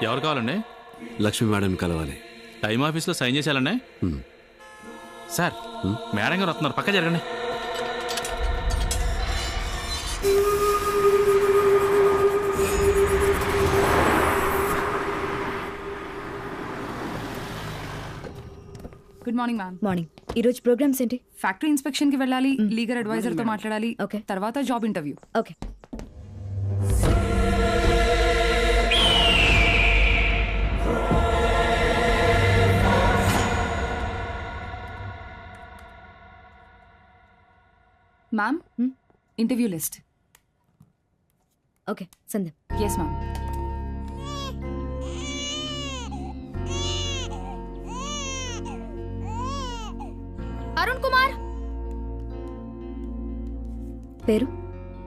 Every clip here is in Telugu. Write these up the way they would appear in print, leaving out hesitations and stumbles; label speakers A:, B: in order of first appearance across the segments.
A: ఎవరు కావాలండి?
B: లక్ష్మి మేడం కలవాలి.
A: టైమ్ ఆఫీస్లో సైన్ చేసేయాలండి. సార్, మేడం గారు వస్తున్నారు, పక్క జరగండి.
C: Good morning ma'am.
D: మార్నింగ్. ఈరోజు ప్రోగ్రామ్స్ ఏంటి?
C: ఫ్యాక్టరీ ఇన్స్పెక్షన్కి వెళ్ళాలి, లీగల్ అడ్వైజర్తో మాట్లాడాలి,
D: ఓకే.
C: తర్వాత job interview.
D: Okay.
C: Ma'am, interview list.
D: Okay Sandhya.
C: Yes ma'am.
D: Arun Kumar. పేరు?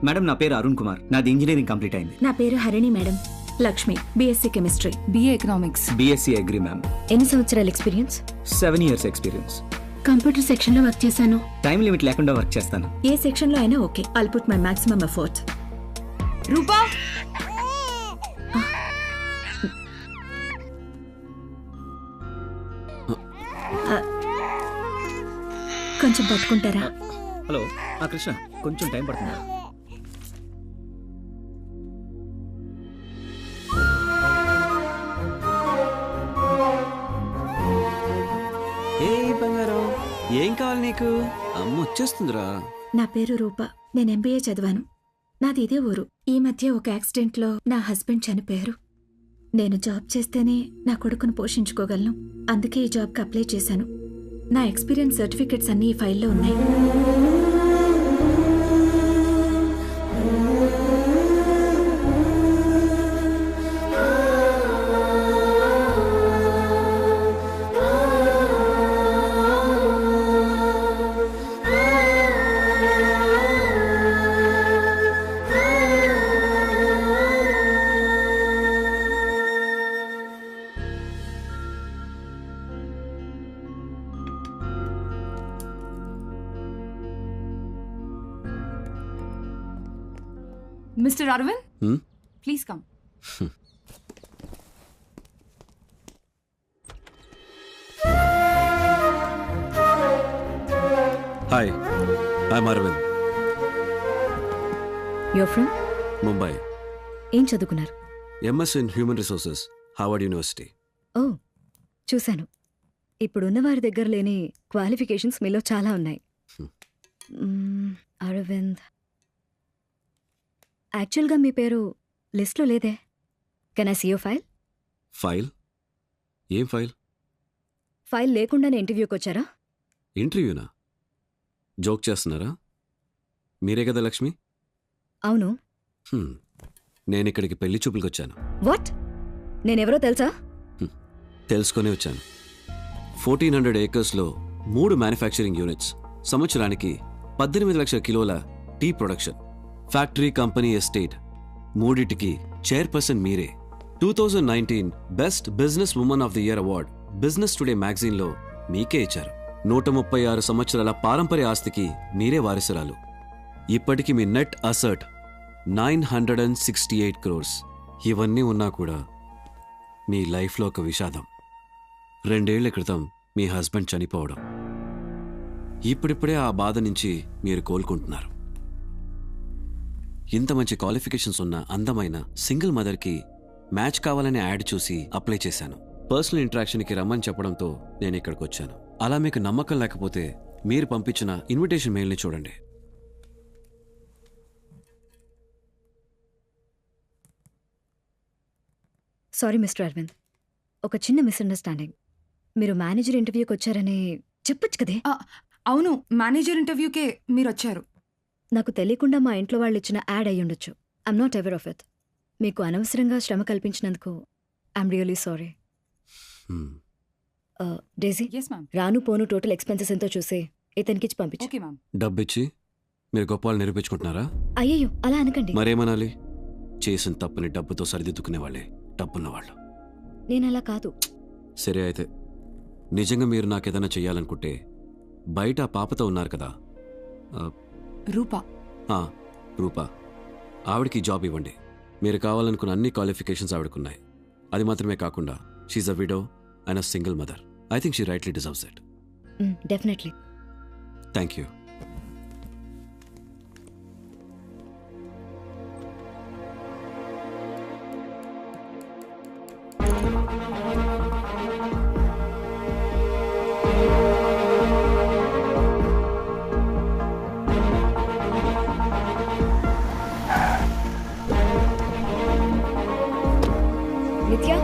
E: మేడం నా పేరు అరుణ్ కుమార్. నాది ఇంజనీరింగ్ కంప్లీట్ అయింది.
D: నా పేరు Harini madam. Lakshmi, BSc chemistry.
C: BA economics.
E: BSc agri ma'am.
D: ఎన్ని సంవత్సరాల experience?
E: 7 years experience.
D: Computer section లో వర్క్ చేశాను.
E: టైం లిమిట్ లేకుండా వర్క్ చేస్తాను.
D: ఏ సెక్షన్ లో అయినా okay. I'll put my maximum effort.
C: Rupa,
D: కొంచెం పట్టుకుంటారా?
E: హలో కృష్ణ, కొంచెం టైం పడుతుందా?
B: ఏ బంగారం, ఏం కావాలి నీకు? అమ్మ వచ్చేస్తుందిరా.
D: నా పేరు రూప. నేను ఎంబీఏ చదివాను. నాది ఇదే ఊరు. ఈ మధ్య ఒక యాక్సిడెంట్ లో నా హస్బెండ్ చనిపోయారు. నేను జాబ్ చేస్తేనే నా కొడుకును పోషించుకోగలను. అందుకే ఈ జాబ్కి అప్లై చేశాను. నా ఎక్స్పీరియన్స్ సర్టిఫికెట్స్ అన్నీ ఈ ఫైల్లో ఉన్నాయి.
C: Mister Arvind, please come.
B: Hi, I'm Arvind.
D: Your from?
B: Mumbai.
D: ఏం చదువుకున్నారు?
B: MS in human resources, Harvard university.
D: Oh, చూశాను. ఇప్పుడున్న వారి దగ్గర లేని క్వాలిఫికేషన్స్ మీలో చాలా ఉన్నాయి. అరవింద్, యాక్చువల్గా మీ పేరు లిస్ట్లో లేదే. Can I see your file?
B: File? ఏం ఫైల్?
D: ఫైల్ లేకుండానే ఇంటర్వ్యూకి వచ్చారా?
B: ఇంటర్వ్యూనా? జోక్ చేస్తున్నారా? మీరే కదా లక్ష్మి?
D: అవును.
B: నేను ఇక్కడికి పెళ్లి చూపులకు వచ్చాను.
D: వాట్? నేనెవరో తెలుసా?
B: తెలుసుకొని వచ్చాను. 1400 acresలో 3 మ్యానుఫ్యాక్చరింగ్ యూనిట్స్, సంవత్సరానికి 18 లక్షల కిలోల tea production, factory, company, estate మూడిటికి చైర్పర్సన్ మీరే. 2019 best business women of the year award business today మ్యాగజైన్లో మీకే ఇచ్చారు. 136 సంవత్సరాల పారంపర్య ఆస్తికి మీరే వారసురాలు. ఇప్పటికి మీ నెట్ అసెట్ 968 crores. ఇవన్నీ ఉన్నా కూడా మీ లైఫ్లో ఒక విషాదం. 2 ఏళ్ల క్రితం మీ హస్బెండ్ చనిపోవడం. ఇప్పుడిప్పుడే ఆ బాధ నుంచి మీరు కోలుకుంటున్నారు. ఇంత మంచి క్వాలిఫికేషన్స్ ఉన్న అందమైన సింగిల్ మదర్కి మ్యాచ్ కావాలనే యాడ్ చూసి అప్లై చేశాను. పర్సనల్ ఇంటరాక్షన్కి రమ్మని చెప్పడంతో నేను ఇక్కడికి వచ్చాను. అలా మీకు నమ్మకం లేకపోతే మీరు పంపించిన ఇన్విటేషన్ మెయిల్ని చూడండి.
D: సారీ మిస్టర్ అరవింద్, ఒక చిన్న మిస్అండర్స్టాండింగ్. మీరు మేనేజర్ ఇంటర్వ్యూకి వచ్చారని చెప్పొచ్చు కదే.
C: అవును, మేనేజర్ ఇంటర్వ్యూకే మీరు వచ్చారు.
D: నాకు తెలియకుండా మా ఇంట్లో వాళ్ళు ఇచ్చిన యాడ్ అయ్యుండొచ్చు. I'm not aware of it. మీకు అనవసరంగా శ్రమ కల్పించినందుకు I'm really sorry. Daisy,
C: yes ma'am.
D: రాను పోను టోటల్ ఎక్స్పెన్సెస్ ఎంతో చూసి ఇతనికిచ్చి పంపించు.
C: Okay ma'am.
B: డబ్బిచ్చి మీరు గొప్ప వాళ్ళు నిరూపించుకుంటున్నారా?
D: అయ్యయ్యో, అలా అనకండి.
B: మరేమనాలి? చేసిన తప్పుని డబ్బుతో సరిదిద్దుకునేవాళ్లే డబ్బున్నవాళ్ళు.
D: నేనలా కాదు.
B: సరే అయితే, నిజంగా మీరు నాకేదైనా చెయ్యాలనుకుంటే బయట ఆ పాపతో ఉన్నారు కదా,
C: రూపా.
B: రూపా, ఆవిడకి జాబ్ ఇవ్వండి. మీరు కావాలనుకున్న అన్ని క్వాలిఫికేషన్స్ ఆవిడకున్నాయి. అది మాత్రమే కాకుండా she's a widow and a single mother. I think she rightly deserves it.
F: Definitely.
B: Thank you.
F: Nitya,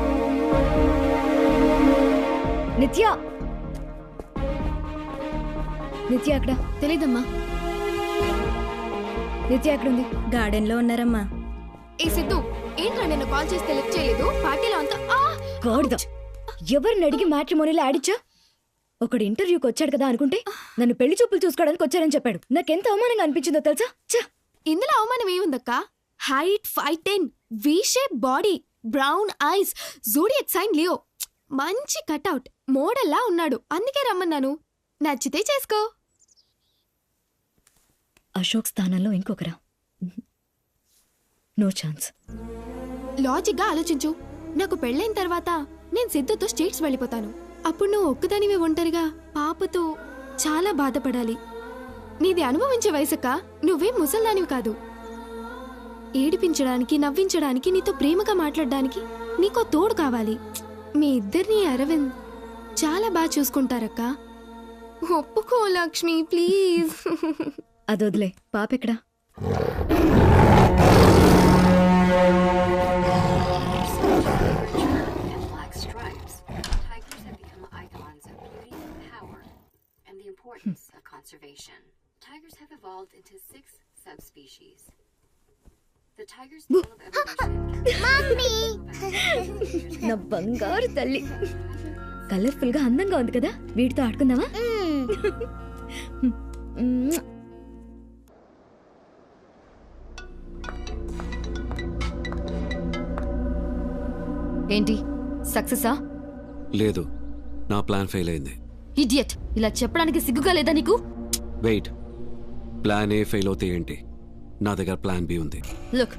F: Nitya, నిత్య అక్కడ
G: తెలీదమ్మా.
F: నిత్య ఎక్కడుంది?
D: గార్డెన్లో ఉన్నారమ్మా.
G: ఏ సిద్ధు, ఏంట్రా నిన్ను కాల్ చేస్తే లిఫ్ట్ చేయలేదు? పార్టీలో అంతా
F: గాడిద. ఎవరిని అడిగి మ్యాట్రిమోనీలో ఆడిచ్చా? ఒకడు ఇంటర్వ్యూకి వచ్చాడు కదా అనుకుంటే నన్ను పెళ్లి చూపులు చూసుకోవడానికి వచ్చారని చెప్పాడు. నాకెంత అవమానంగా అనిపించిందో తెలుసా?
G: ఇందులో అవమానం ఏముందక్క? Height 5'10", V shape body, brown eyes, zodiac sign Leo, మంచి కట్అవుట్, మోడల్లా ఉన్నాడు. అందుకే రమ్మన్నాను. నచ్చితే చేసుకో.
F: అశోక్ స్థానంలో ఇంకొకరా? No chance.
G: లాజిక్గా ఆలోచించు. నాకు పెళ్ళైన తర్వాత నేను సిద్ధుతో స్టేట్స్ వెళ్ళిపోతాను. అప్పుడు నువ్వు ఒక్కదానివే ఒంటరిగా పాపతో చాలా బాధపడాలి. నీది అనుభవించే వయసక్క. నువ్వేం ముసల్దానివి కాదు. ఏడిపించడానికి, నవ్వించడానికి, నీతో ప్రేమగా మాట్లాడడానికి నీకో తోడు కావాలి. మీ ఇద్దరిని అరవింద్ చాలా బాగా చూసుకుంటారక్క. ఒప్పుకో లక్ష్మి, ప్లీజ్.
F: అదొదిలే. పాపెక్కడా?
H: Black stripes, tigers have become icons of beauty and power, and the importance of conservation. Tigers have evolved into 6 subspecies. The tiger's tail of evolution.
F: నా బంగారు తల్లి. కలర్ఫుల్ గా అందంగా ఉంది కదా, వీటితో ఆడుకుందామా?
G: ఏంటి, సక్సెసా?
B: లేదు, నా ప్లాన్ ఫెయిల్ అయింది.
G: ఇడియట్, ఇలా చెప్పడానికి సిగ్గుగా లేదా నీకు?
B: వెయిట్, ప్లాన్ ఏ ఫెయిల్ అవుతే ఏంటి, నా దగ్గర ప్లాన్ బి ఉంది.
I: లుక్,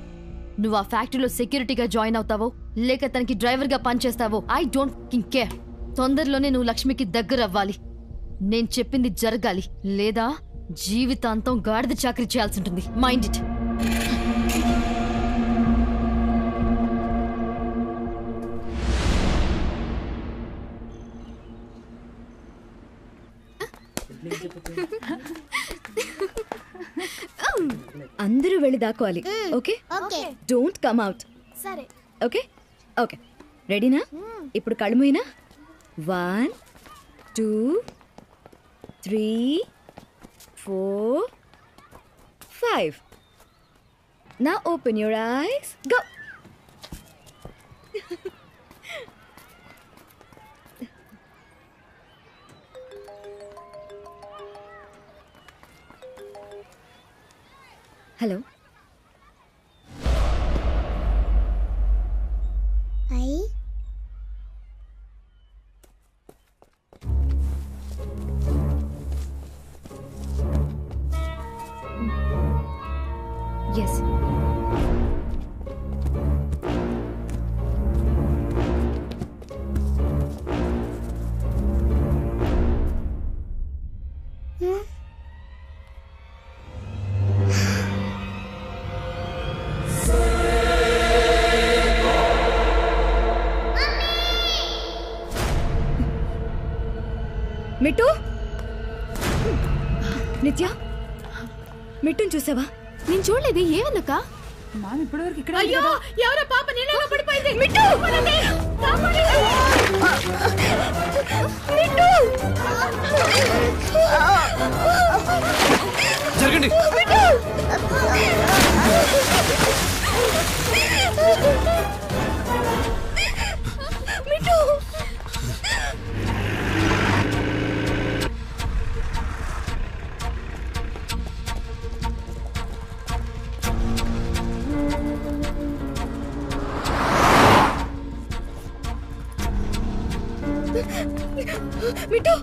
I: నువ్వు ఆ ఫ్యాక్టరీలో సెక్యూరిటీగా జాయిన్ అవుతావో లేక తనకి డ్రైవర్గా పనిచేస్తావో ఐ డోంట్ ఫకింగ్ కేర్. తొందరలోనే నువ్వు లక్ష్మికి దగ్గర అవ్వాలి. నేను చెప్పింది జరగాలి, లేదా జీవితాంతం గాడిద చాకరీ చేయాల్సి ఉంటుంది. Mind it.
F: అందరూ వెళ్ళి దాక్కోవాలి. Okay, don't come out.
G: సరే.
F: ఓకే ఓకే, రెడీనా? ఇప్పుడు కళ్ళు మూయినా. 1 2 3 4 5. Now open your eyes. Go. Hello. Yes. Mittu, Nitya, మిట్టుని చూసావా?
G: నేను చూడలేదు. ఏమన్నక్క?
C: మామ్ ఇప్పటివరకు ఇక్కడ.
G: అయ్యో, ఎవరో పాప నీళ్ళలో పడిపోయింది. మిట్టు,
B: జరగండి.
F: మిట్టు,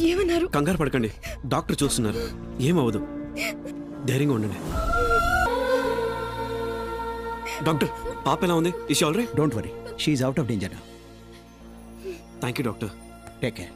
F: ఏమన్నారు?
B: కంగారు పడకండి, డాక్టర్ చూస్తున్నారు. ఏమవదు, ధైర్యంగా ఉండండి. డాక్టర్ పాప ఎలా ఉంది? Is all right?
E: Don't worry she's out of danger now.
B: Thank you doctor.
E: Take care.